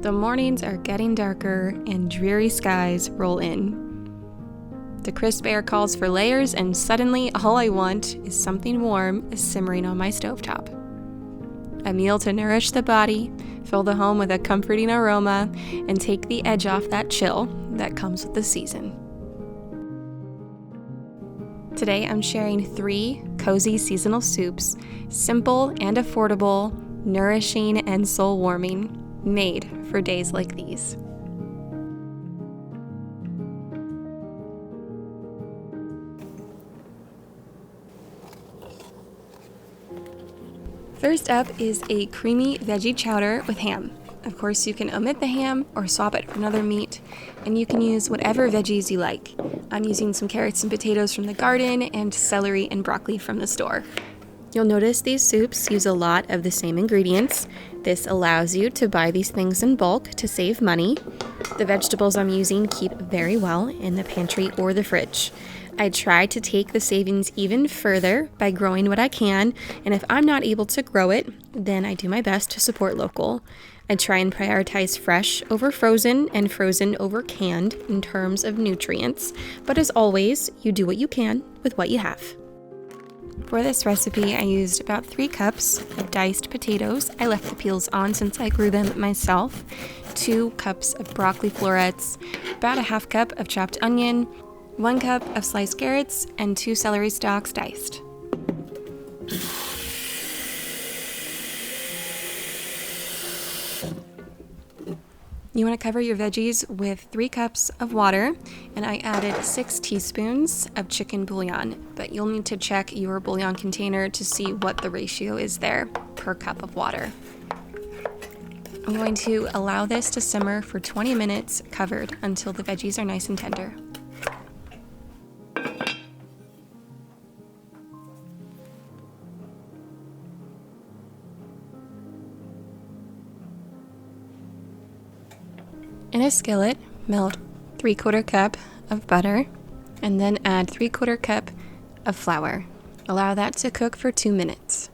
The mornings are getting darker and dreary skies roll in. The crisp air calls for layers, and suddenly all I want is something warm simmering on my stovetop. A meal to nourish the body, fill the home with a comforting aroma, and take the edge off that chill that comes with the season. Today I'm sharing 3 cozy seasonal soups, simple and affordable, nourishing and soul-warming, made for days like these. First up is a creamy veggie chowder with ham. Of course, you can omit the ham or swap it for another meat, and you can use whatever veggies you like. I'm using some carrots and potatoes from the garden and celery and broccoli from the store. You'll notice these soups use a lot of the same ingredients. This allows you to buy these things in bulk to save money. The vegetables I'm using keep very well in the pantry or the fridge. I try to take the savings even further by growing what I can, and if I'm not able to grow it, then I do my best to support local. I try and prioritize fresh over frozen and frozen over canned in terms of nutrients, but as always, you do what you can with what you have. For this recipe, I used about 3 cups of diced potatoes. I left the peels on since I grew them myself. 2 cups of broccoli florets, about a half cup of chopped onion, 1 cup of sliced carrots, and 2 celery stalks diced. You want to cover your veggies with 3 cups of water, and I added 6 teaspoons of chicken bouillon, but you'll need to check your bouillon container to see what the ratio is there per cup of water. I'm going to allow this to simmer for 20 minutes covered until the veggies are nice and tender. In a skillet, melt 3/4 cup of butter, and then add 3/4 cup of flour. Allow that to cook for 2 minutes.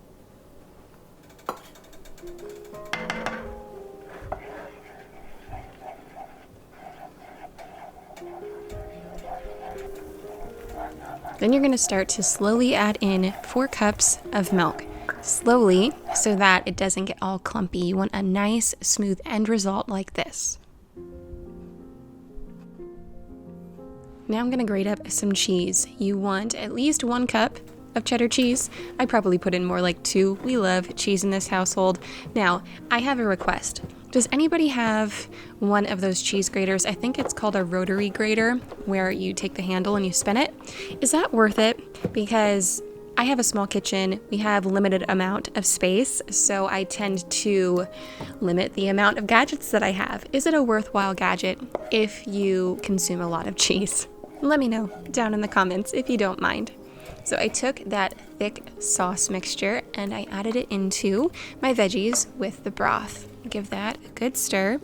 Then you're going to start to slowly add in 4 cups of milk. Slowly, so that it doesn't get all clumpy. You want a nice, smooth end result like this. Now I'm going to grate up some cheese. You want at least 1 cup of cheddar cheese. I probably put in more like 2. We love cheese in this household. Now, I have a request. Does anybody have one of those cheese graters? I think it's called a rotary grater, where you take the handle and you spin it. Is that worth it? Because I have a small kitchen. We have limited amount of space, so I tend to limit the amount of gadgets that I have. Is it a worthwhile gadget if you consume a lot of cheese? Let me know down in the comments if you don't mind. So I took that thick sauce mixture and I added it into my veggies with the broth. Give that a good stir.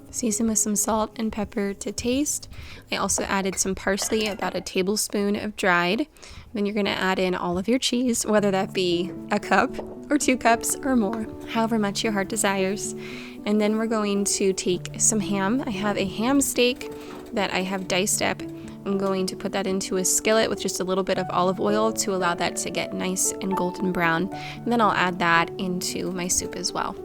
Season with some salt and pepper to taste. I also added some parsley, about a tablespoon of dried. Then you're going to add in all of your cheese, whether that be a cup or 2 cups or more, however much your heart desires. And then we're going to take some ham. I have a ham steak that I have diced up. I'm going to put that into a skillet with just a little bit of olive oil to allow that to get nice and golden brown. And then I'll add that into my soup as well.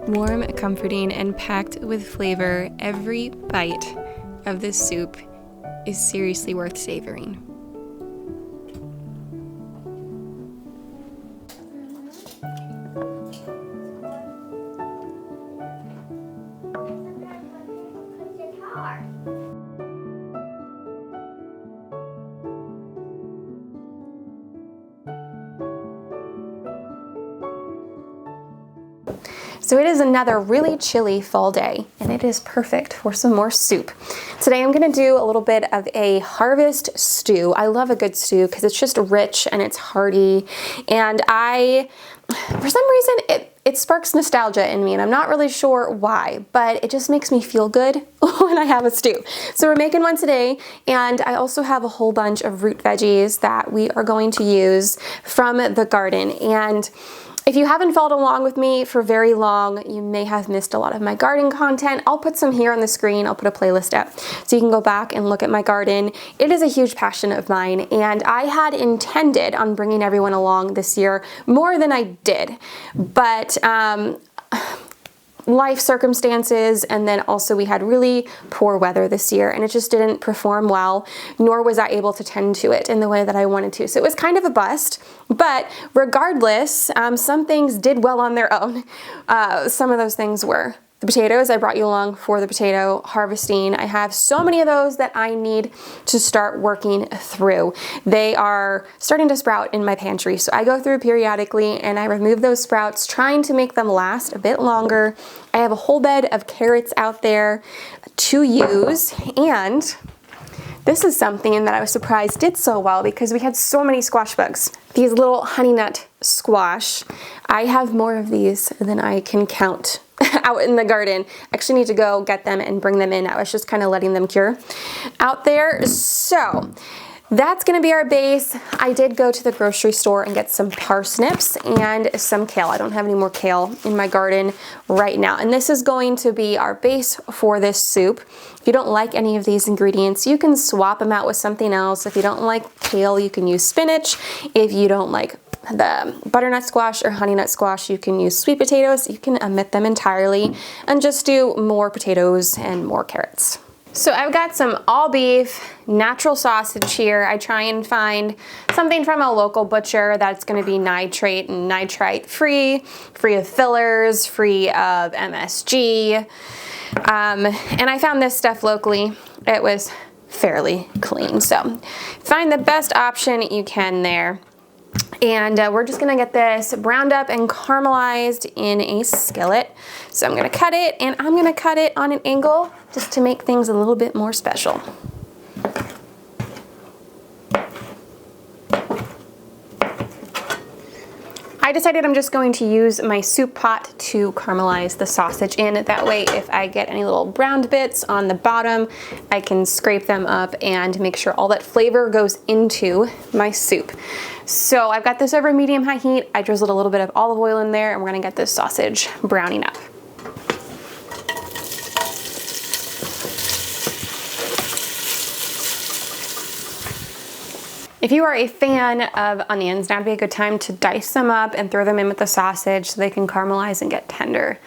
Warm, comforting, and packed with flavor, every bite of this soup is seriously worth savoring. So it is another really chilly fall day, and it is perfect for some more soup. Today I'm gonna do a little bit of a harvest stew. I love a good stew because it's just rich and it's hearty, and for some reason, it sparks nostalgia in me, and I'm not really sure why, but it just makes me feel good when I have a stew. So we're making one today, and I also have a whole bunch of root veggies that we are going to use from the garden. And if you haven't followed along with me for very long, you may have missed a lot of my garden content. I'll put some here on the screen. I'll put a playlist up so you can go back and look at my garden. It is a huge passion of mine, and I had intended on bringing everyone along this year more than I did. But life circumstances, and then also we had really poor weather this year, and it just didn't perform well, nor was I able to tend to it in the way that I wanted to. So it was kind of a bust, but regardless, some things did well on their own. Some of those things were the potatoes. I brought you along for the potato harvesting. I have so many of those that I need to start working through. They are starting to sprout in my pantry, so I go through periodically and I remove those sprouts, trying to make them last a bit longer. I have a whole bed of carrots out there to use, and this is something that I was surprised did so well because we had so many squash bugs. These little honey nut squash, I have more of these than I can count out in the garden. I actually need to go get them and bring them in. I was just kind of letting them cure out there. So that's gonna be our base. I did go to the grocery store and get some parsnips and some kale. I don't have any more kale in my garden right now. And this is going to be our base for this soup. If you don't like any of these ingredients, you can swap them out with something else. If you don't like kale, you can use spinach. If you don't like the butternut squash or honey nut squash, you can use sweet potatoes. You can omit them entirely and just do more potatoes and more carrots. So I've got some all beef natural sausage here. I try and find something from a local butcher that's going to be nitrate and nitrite free of fillers, free of MSG. And I found this stuff locally. It was fairly clean. So find the best option you can there. And we're just gonna get this browned up and caramelized in a skillet. So I'm gonna cut it, and I'm gonna cut it on an angle just to make things a little bit more special. I decided I'm just going to use my soup pot to caramelize the sausage in. That way, if I get any little browned bits on the bottom, I can scrape them up and make sure all that flavor goes into my soup. So I've got this over medium-high heat. I drizzled a little bit of olive oil in there, and we're gonna get this sausage browning up. If you are a fan of onions, now would be a good time to dice them up and throw them in with the sausage so they can caramelize and get tender.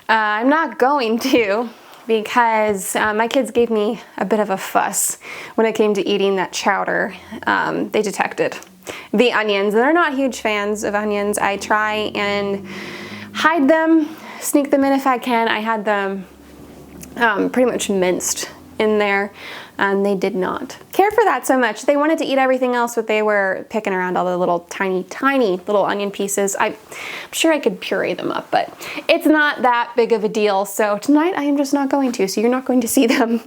I'm not going to, because my kids gave me a bit of a fuss when it came to eating that chowder. They detected the onions, and they're not huge fans of onions. I try and hide them, sneak them in if I can. I had them pretty much minced in there, and they did not care for that so much. They wanted to eat everything else, but they were picking around all the little tiny little onion pieces. I'm sure I could puree them up, but it's not that big of a deal. So tonight I am just not going to, so you're not going to see them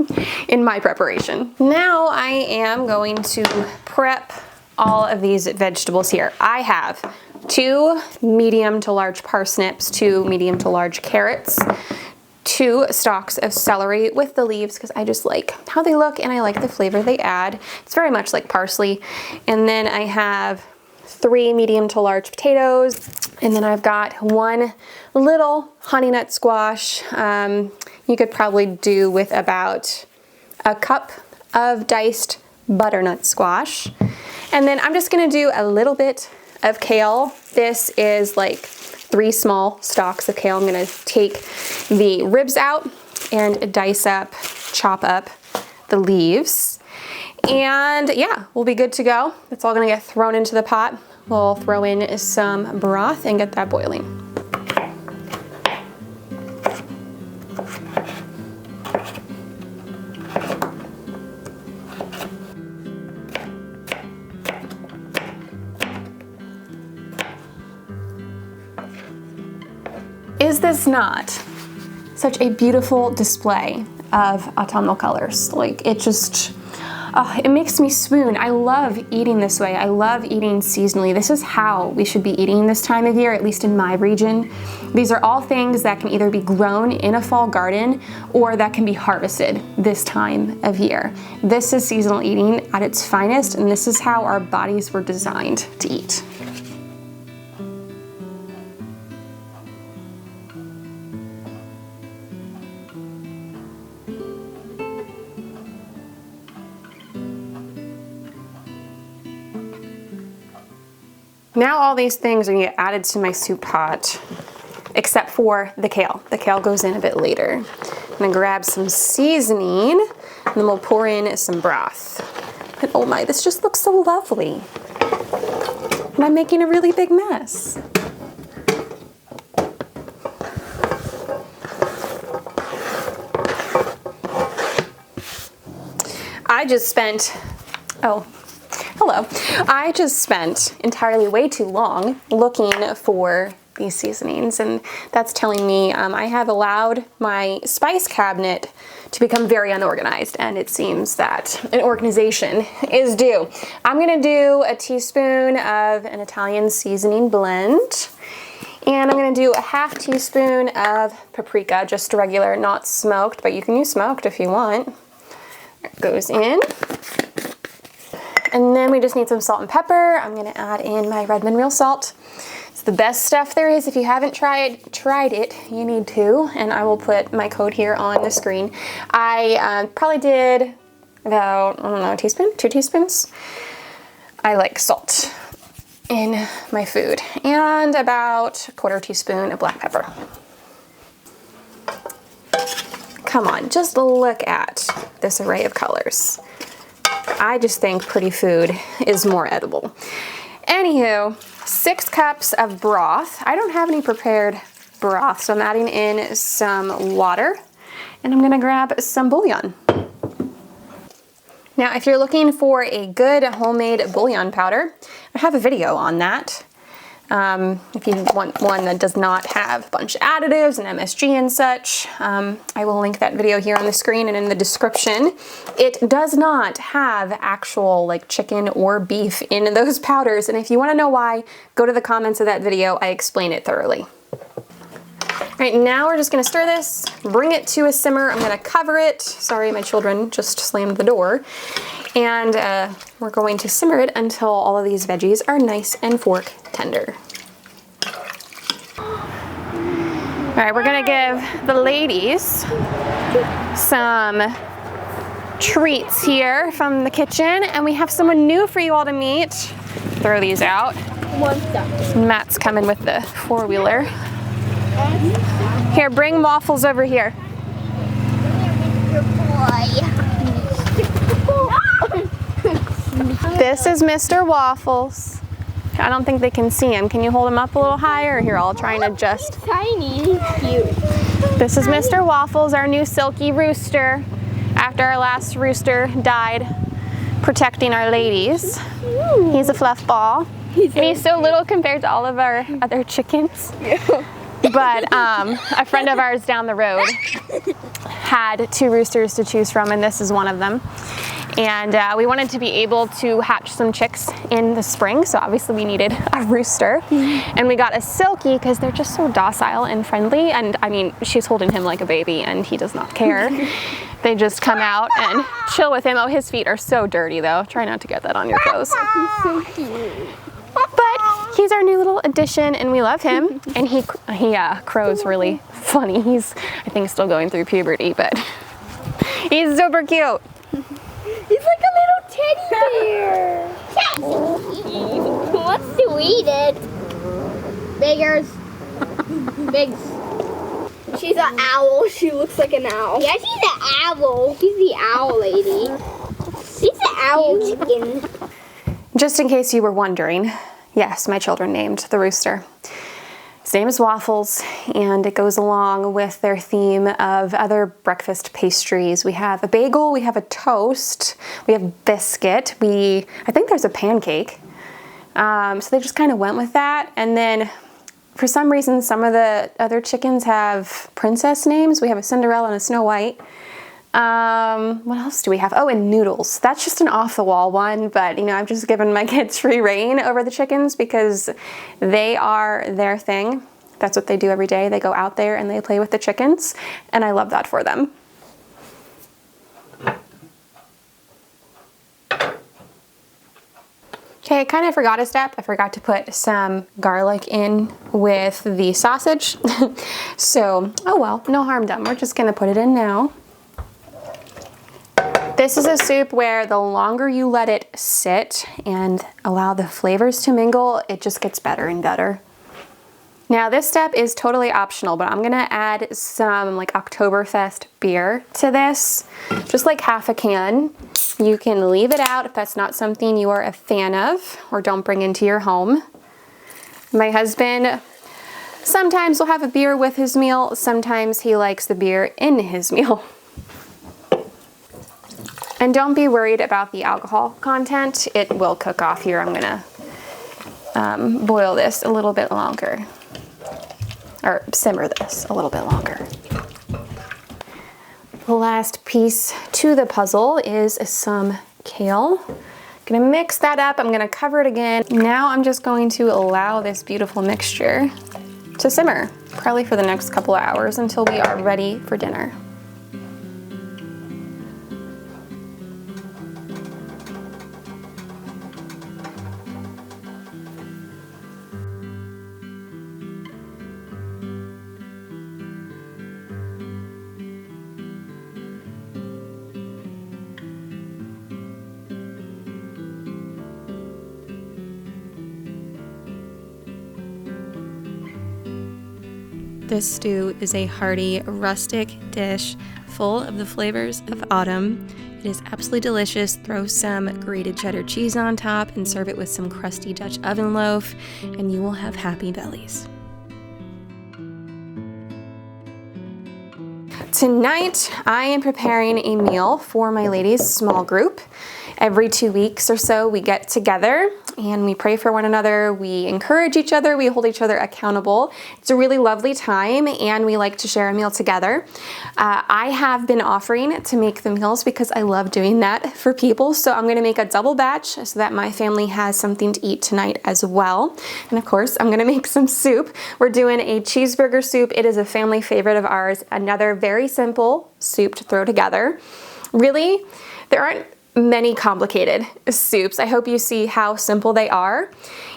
in my preparation. Now I am going to prep all of these vegetables here. I have 2 medium to large parsnips, 2 medium to large carrots, 2 stalks of celery with the leaves because I just like how they look and I like the flavor they add. It's very much like parsley. And then I have 3 medium to large potatoes, and then I've got 1 little honey nut squash. You could probably do with about a cup of diced butternut squash. And then I'm just gonna do a little bit of kale. This is like 3 small stalks of kale. I'm gonna take the ribs out and dice up, chop up the leaves. And yeah, we'll be good to go. It's all gonna get thrown into the pot. We'll throw in some broth and get that boiling. Is this not such a beautiful display of autumnal colors? Like, it just, it makes me swoon. I love eating this way. I love eating seasonally. This is how we should be eating this time of year, at least in my region. These are all things that can either be grown in a fall garden or that can be harvested this time of year. This is seasonal eating at its finest, and this is how our bodies were designed to eat. Now all these things are gonna get added to my soup pot, except for the kale. The kale goes in a bit later. I'm gonna grab some seasoning, and then we'll pour in some broth. And oh my, this just looks so lovely. And I'm making a really big mess. I just spent entirely way too long looking for these seasonings, and that's telling me I have allowed my spice cabinet to become very unorganized, and it seems that an organization is due. I'm gonna do a teaspoon of an Italian seasoning blend, and I'm gonna do a half teaspoon of paprika, just regular, not smoked, but you can use smoked if you want. It goes in. And then we just need some salt and pepper. I'm gonna add in my Redmond real salt. It's the best stuff there is. If you haven't tried it, you need to. And I will put my code here on the screen. I probably did about, I don't know, a teaspoon, 2 teaspoons. I like salt in my food. And about 1/4 teaspoon of black pepper. Come on, just look at this array of colors. I just think pretty food is more edible. Anywho, 6 cups of broth. I don't have any prepared broth, so I'm adding in some water, and I'm gonna grab some bouillon. Now, if you're looking for a good homemade bouillon powder, I have a video on that. If you want one that does not have a bunch of additives and MSG and such, I will link that video here on the screen and in the description. It does not have actual like chicken or beef in those powders, and if you want to know why, go to the comments of that video. I explain it thoroughly. All right, now we're just gonna stir this, bring it to a simmer. I'm gonna cover it. Sorry, my children just slammed the door. And we're going to simmer it until all of these veggies are nice and fork tender. All right, we're gonna give the ladies some treats here from the kitchen, and we have someone new for you all to meet. Throw these out. Matt's coming with the 4-wheeler. Here, bring Waffles over here. Good boy. This is Mr. Waffles. I don't think they can see him. Can you hold him up a little higher? Here, I'll try and adjust. He's tiny. He's cute. This is Mr. Waffles, our new silky rooster. After our last rooster died protecting our ladies. He's a fluff ball. He's so little compared to all of our other chickens. But a friend of ours down the road had 2 roosters to choose from, and this is one of them. And we wanted to be able to hatch some chicks in the spring, so obviously we needed a rooster. And we got a silky because they're just so docile and friendly, and I mean, she's holding him like a baby and he does not care. They just come out and chill with him. Oh, his feet are so dirty though. Try not to get that on your clothes. He's so cute. But he's our new little addition, and we love him. And he crows really funny. He's, I think, still going through puberty, but he's super cute. He's like a little teddy bear. He wants to eat it. Biggers. Bigs. She's an owl. She looks like an owl. Yeah, she's an owl. She's the owl lady. She's the owl chicken. Just in case you were wondering, yes, my children named the rooster. His name is Waffles, and it goes along with their theme of other breakfast pastries. We have a bagel, we have a toast, we have biscuit, I think there's a pancake. So they just kind of went with that. And then For some reason, some of the other chickens have princess names. We have a Cinderella and a Snow White. What else do we have? Oh, and Noodles. That's just an off-the-wall one, but you know, I've just given my kids free reign over the chickens because they are their thing. That's what they do every day. They go out there and they play with the chickens, and I love that for them. Okay, I kind of forgot a step. I forgot to put some garlic in with the sausage. So, oh well, no harm done. We're just gonna put it in now. This is a soup where the longer you let it sit and allow the flavors to mingle, it just gets better and better. Now this step is totally optional, but I'm gonna add some like Oktoberfest beer to this, just like half a can. You can leave it out if that's not something you are a fan of or don't bring into your home. My husband sometimes will have a beer with his meal, sometimes he likes the beer in his meal. And don't be worried about the alcohol content. It will cook off here. I'm gonna boil this a little bit longer, or simmer this a little bit longer. The last piece to the puzzle is some kale. Gonna mix that up. I'm gonna cover it again. Now I'm just going to allow this beautiful mixture to simmer, probably for the next couple of hours until we are ready for dinner. This stew is a hearty, rustic dish full of the flavors of autumn. It is absolutely delicious. Throw some grated cheddar cheese on top and serve it with some crusty Dutch oven loaf, and you will have happy bellies. Tonight, I am preparing a meal for my ladies' small group. Every 2 weeks or so, we get together and we pray for one another, we encourage each other, we hold each other accountable. It's a really lovely time, and we like to share a meal together. I have been offering to make the meals because I love doing that for people, so I'm gonna make a double batch so that my family has something to eat tonight as well. And of course, I'm gonna make some soup. We're doing a cheeseburger soup. It is a family favorite of ours, another very simple soup to throw together. Really, there aren't many complicated soups. I hope you see how simple they are.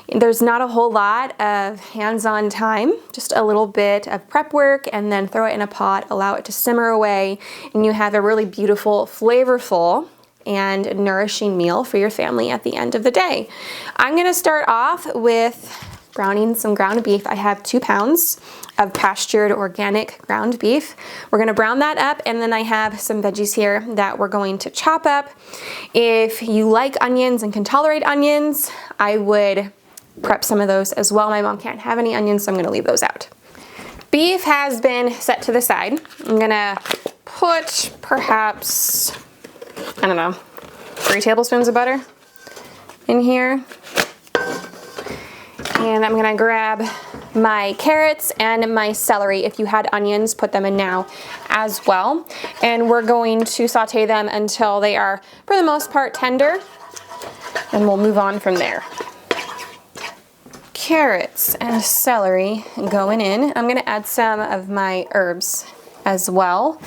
There's not a whole lot of hands-on time, just a little bit of prep work, and then throw it in a pot, allow it to simmer away, and you have a really beautiful, flavorful, and nourishing meal for your family at the end of the day. I'm gonna start off with browning some ground beef. I have 2 pounds of pastured organic ground beef. We're gonna brown that up, and then I have some veggies here that we're going to chop up. If you like onions and can tolerate onions, I would prep some of those as well. My mom can't have any onions, so I'm gonna leave those out. Beef has been set to the side. I'm gonna put perhaps, I don't know, 3 tablespoons of butter in here. And I'm gonna grab my carrots and my celery. If you had onions, put them in now as well. And we're going to saute them until they are, for the most part, tender. And we'll move on from there. Carrots and celery going in. I'm gonna add some of my herbs as well.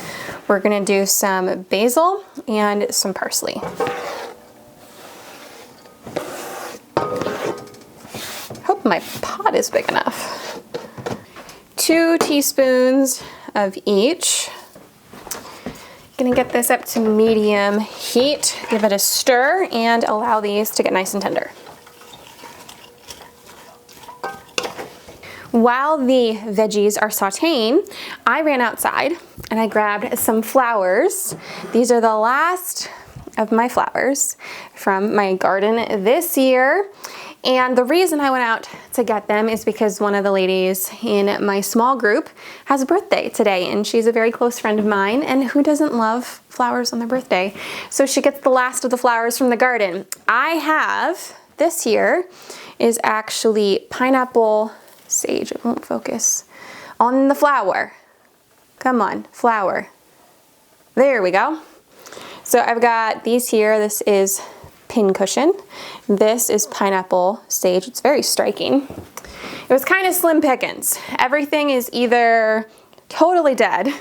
We're gonna do some basil and some parsley. Hope my pot is big enough. 2 teaspoons of each. Gonna get this up to medium heat, give it a stir, and allow these to get nice and tender. While the veggies are sauteing, I ran outside and I grabbed some flowers. These are the last of my flowers from my garden this year. And the reason I went out to get them is because one of the ladies in my small group has a birthday today, and she's a very close friend of mine, and who doesn't love flowers on their birthday? So she gets the last of the flowers from the garden. I have, this year, is actually pineapple sage. It won't focus. On the flour. Come on, flour. There we go. So I've got these here. This is pincushion. This is pineapple sage. It's very striking. It was kind of slim pickings. Everything is either totally dead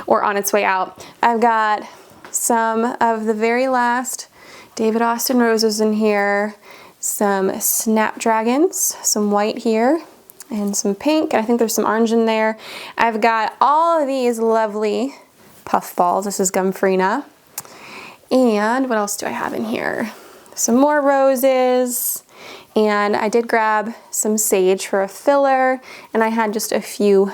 or on its way out. I've got some of the very last David Austin roses in here, some snapdragons, some white here, and some pink. I think there's some orange in there. I've got all of these lovely puff balls. This is Gumfrina. And what else do I have in here? Some more roses. And I did grab some sage for a filler. And I had just a few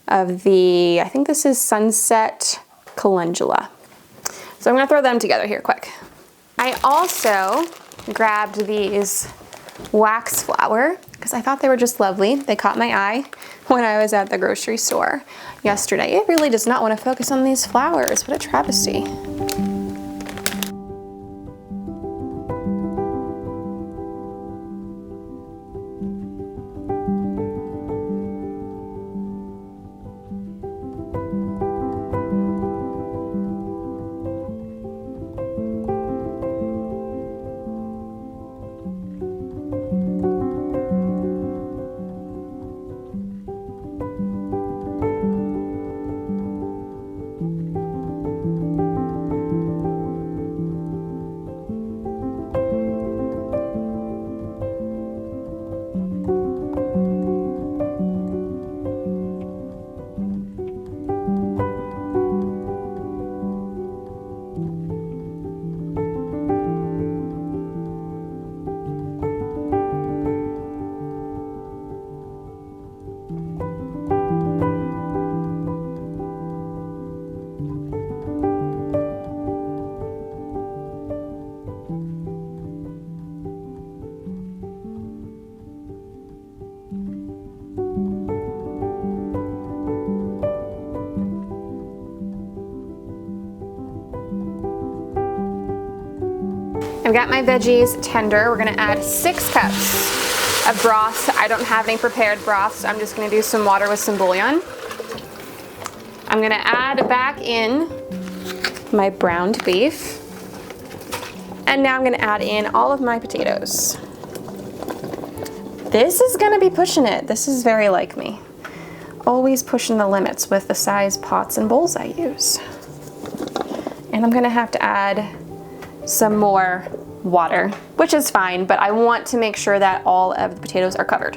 of the, I think this is Sunset Calendula. So I'm gonna throw them together here quick. I also grabbed these wax flower because I thought they were just lovely. They caught my eye when I was at the grocery store yesterday. It really does not want to focus on these flowers. What a travesty. I've got my veggies tender. We're gonna add 6 cups of broth. I don't have any prepared broth, so I'm just gonna do some water with some bouillon. I'm gonna add back in my browned beef. And now I'm gonna add in all of my potatoes. This is gonna be pushing it. This is very like me. Always pushing the limits with the size pots and bowls I use. And I'm gonna have to add some more water, which is fine, but I want to make sure that all of the potatoes are covered.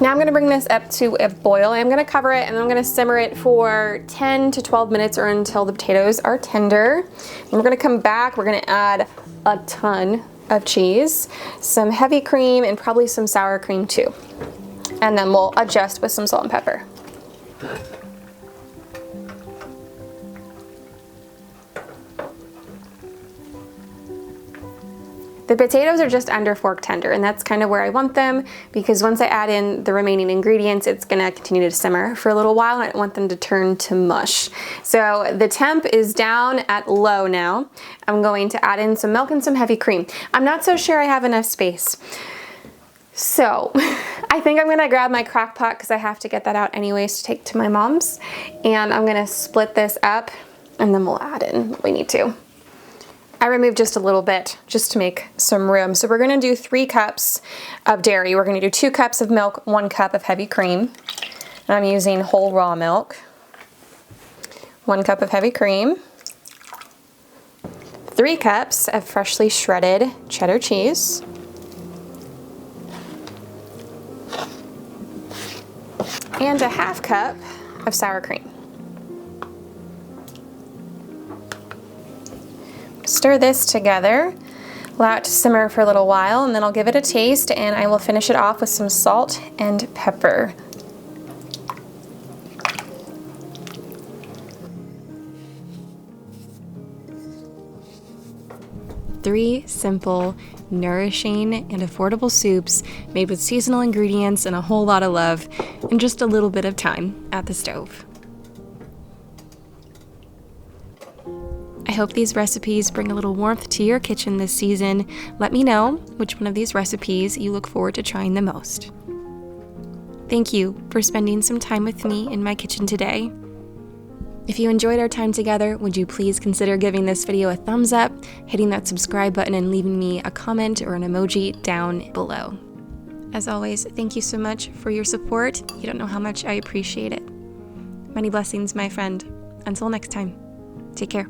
Now I'm gonna bring this up to a boil. I'm gonna cover it and I'm gonna simmer it for 10 to 12 minutes or until the potatoes are tender. And we're gonna come back, we're gonna add a ton of cheese, some heavy cream, and probably some sour cream too. And then we'll adjust with some salt and pepper. The potatoes are just under fork tender, and that's kind of where I want them because once I add in the remaining ingredients, it's gonna continue to simmer for a little while and I don't want them to turn to mush. So the temp is down at low now. I'm going to add in some milk and some heavy cream. I'm not so sure I have enough space. So I think I'm gonna grab my crock pot because I have to get that out anyways to take to my mom's. And I'm gonna split this up and then we'll add in what we need to. I removed just a little bit just to make some room. So we're gonna do 3 cups of dairy. We're gonna do 2 cups of milk, 1 cup of heavy cream. And I'm using whole raw milk. 1 cup of heavy cream. 3 cups of freshly shredded cheddar cheese. And a 1/2 cup of sour cream. Stir this together, allow it to simmer for a little while, and then I'll give it a taste and I will finish it off with some salt and pepper. Three simple, nourishing, and affordable soups made with seasonal ingredients and a whole lot of love in just a little bit of time at the stove. I hope these recipes bring a little warmth to your kitchen this season. Let me know which one of these recipes you look forward to trying the most. Thank you for spending some time with me in my kitchen today. If you enjoyed our time together, would you please consider giving this video a thumbs up, hitting that subscribe button, and leaving me a comment or an emoji down below. As always, thank you so much for your support. You don't know how much I appreciate it. Many blessings, my friend. Until next time, take care.